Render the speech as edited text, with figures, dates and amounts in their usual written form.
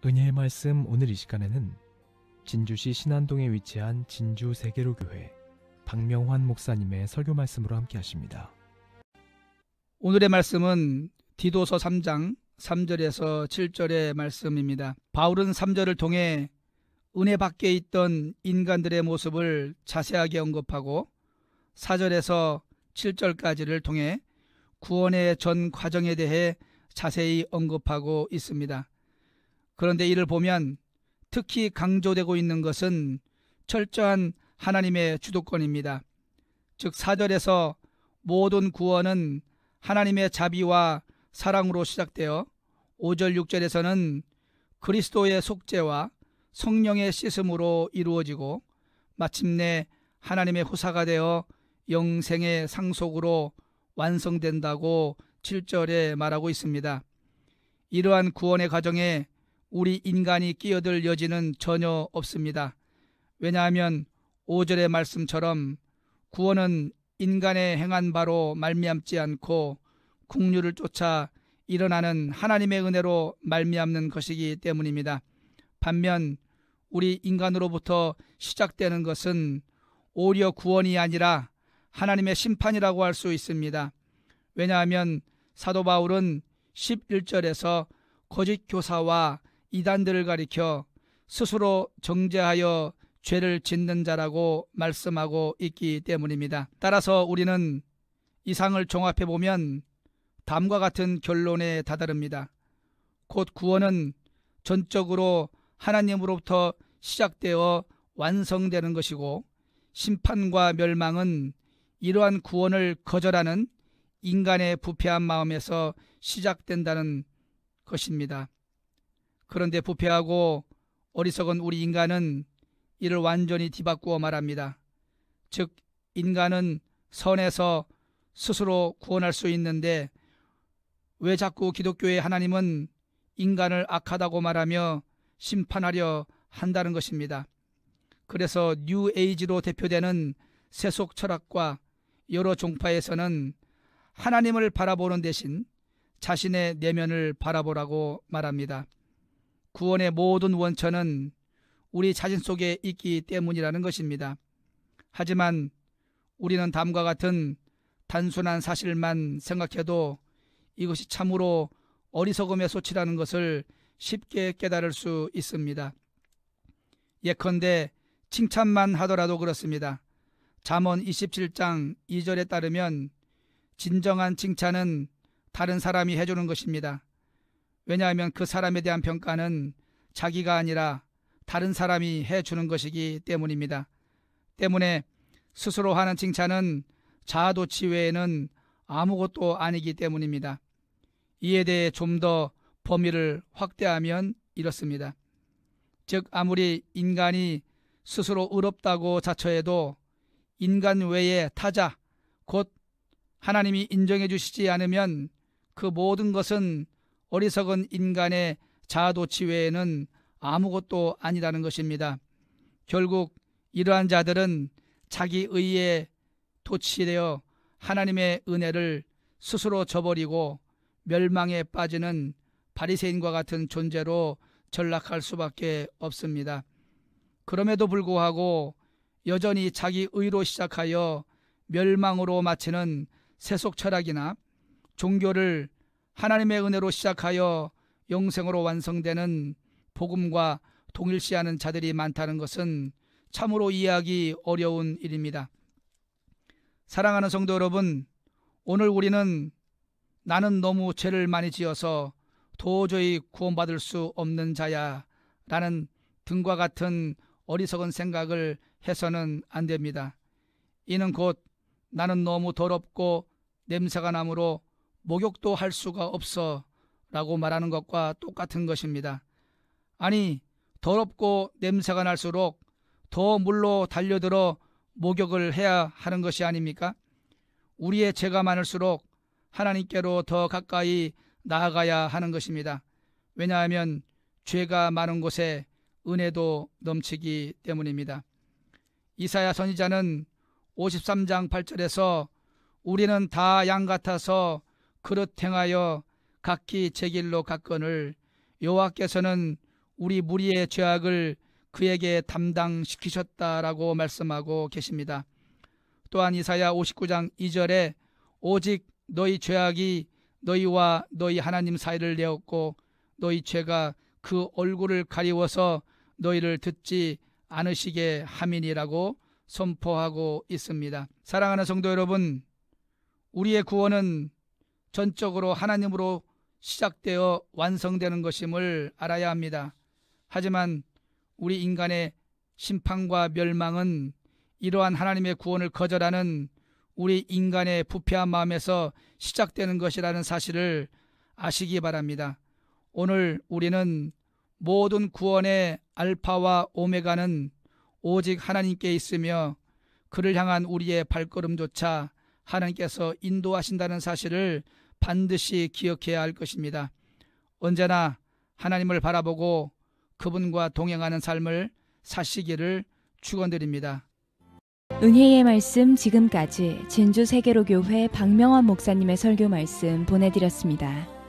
은혜의 말씀. 오늘 이 시간에는 진주시 신안동에 위치한 진주 세계로교회 박명환 목사님의 설교 말씀으로 함께 하십니다. 오늘의 말씀은 디도서 3장 3절에서 7절의 말씀입니다. 바울은 3절을 통해 은혜 밖에 있던 인간들의 모습을 자세하게 언급하고 4절에서 7절까지를 통해 구원의 전 과정에 대해 자세히 언급하고 있습니다. 그런데 이를 보면 특히 강조되고 있는 것은 철저한 하나님의 주도권입니다. 즉 4절에서 모든 구원은 하나님의 자비와 사랑으로 시작되어 5절 6절에서는 그리스도의 속죄와 성령의 씻음으로 이루어지고 마침내 하나님의 후사가 되어 영생의 상속으로 완성된다고 7절에 말하고 있습니다. 이러한 구원의 과정에 우리 인간이 끼어들 여지는 전혀 없습니다. 왜냐하면 5절의 말씀처럼 구원은 인간의 행한 바로 말미암지 않고 국류를 쫓아 일어나는 하나님의 은혜로 말미암는 것이기 때문입니다. 반면 우리 인간으로부터 시작되는 것은 오히려 구원이 아니라 하나님의 심판이라고 할 수 있습니다. 왜냐하면 사도 바울은 11절에서 거짓 교사와 이단들을 가리켜 스스로 정죄하여 죄를 짓는 자라고 말씀하고 있기 때문입니다. 따라서 우리는 이상을 종합해 보면 다음과 같은 결론에 다다릅니다. 곧 구원은 전적으로 하나님으로부터 시작되어 완성되는 것이고, 심판과 멸망은 이러한 구원을 거절하는 인간의 부패한 마음에서 시작된다는 것입니다. 그런데 부패하고 어리석은 우리 인간은 이를 완전히 뒤바꾸어 말합니다. 즉 인간은 선에서 스스로 구원할 수 있는데 왜 자꾸 기독교의 하나님은 인간을 악하다고 말하며 심판하려 한다는 것입니다. 그래서 뉴 에이지로 대표되는 세속 철학과 여러 종파에서는 하나님을 바라보는 대신 자신의 내면을 바라보라고 말합니다. 구원의 모든 원천은 우리 자신 속에 있기 때문이라는 것입니다. 하지만 우리는 다음과 같은 단순한 사실만 생각해도 이것이 참으로 어리석음의 소치라는 것을 쉽게 깨달을 수 있습니다. 예컨대 칭찬만 하더라도 그렇습니다. 잠언 27장 2절에 따르면 진정한 칭찬은 다른 사람이 해주는 것입니다. 왜냐하면 그 사람에 대한 평가는 자기가 아니라 다른 사람이 해주는 것이기 때문입니다. 때문에 스스로 하는 칭찬은 자아도취 외에는 아무것도 아니기 때문입니다. 이에 대해 좀 더 범위를 확대하면 이렇습니다. 즉 아무리 인간이 스스로 의롭다고 자처해도 인간 외의 타자, 곧 하나님이 인정해 주시지 않으면 그 모든 것은 어리석은 인간의 자아도취 외에는 아무것도 아니라는 것입니다. 결국 이러한 자들은 자기 의에 도취되어 하나님의 은혜를 스스로 저버리고 멸망에 빠지는 바리새인과 같은 존재로 전락할 수밖에 없습니다. 그럼에도 불구하고 여전히 자기 의로 시작하여 멸망으로 마치는 세속 철학이나 종교를 하나님의 은혜로 시작하여 영생으로 완성되는 복음과 동일시하는 자들이 많다는 것은 참으로 이해하기 어려운 일입니다. 사랑하는 성도 여러분, 오늘 우리는 나는 너무 죄를 많이 지어서 도저히 구원받을 수 없는 자야 라는 등과 같은 어리석은 생각을 해서는 안 됩니다. 이는 곧 나는 너무 더럽고 냄새가 나므로 목욕도 할 수가 없어 라고 말하는 것과 똑같은 것입니다. 아니, 더럽고 냄새가 날수록 더 물로 달려들어 목욕을 해야 하는 것이 아닙니까? 우리의 죄가 많을수록 하나님께로 더 가까이 나아가야 하는 것입니다. 왜냐하면 죄가 많은 곳에 은혜도 넘치기 때문입니다. 이사야 선지자는 53장 8절에서 우리는 다 양 같아서 그릇 행하여 각기 제 길로 갔거늘 여호와께서는 우리 무리의 죄악을 그에게 담당시키셨다라고 말씀하고 계십니다. 또한 이사야 59장 2절에 오직 너희 죄악이 너희와 너희 하나님 사이를 내었고 너희 죄가 그 얼굴을 가리워서 너희를 듣지 않으시게 함이니라고 선포하고 있습니다. 사랑하는 성도 여러분, 우리의 구원은 전적으로 하나님으로 시작되어 완성되는 것임을 알아야 합니다. 하지만 우리 인간의 심판과 멸망은 이러한 하나님의 구원을 거절하는 우리 인간의 부패한 마음에서 시작되는 것이라는 사실을 아시기 바랍니다. 오늘 우리는 모든 구원의 알파와 오메가는 오직 하나님께 있으며 그를 향한 우리의 발걸음조차 하나님께서 인도하신다는 사실을 반드시 기억해야 할 것입니다. 언제나 하나님을 바라보고 그분과 동행하는 삶을 사시기를 축원드립니다. 은혜의 말씀 지금까지 진주 세계로교회 박명환 목사님의 설교 말씀 보내드렸습니다.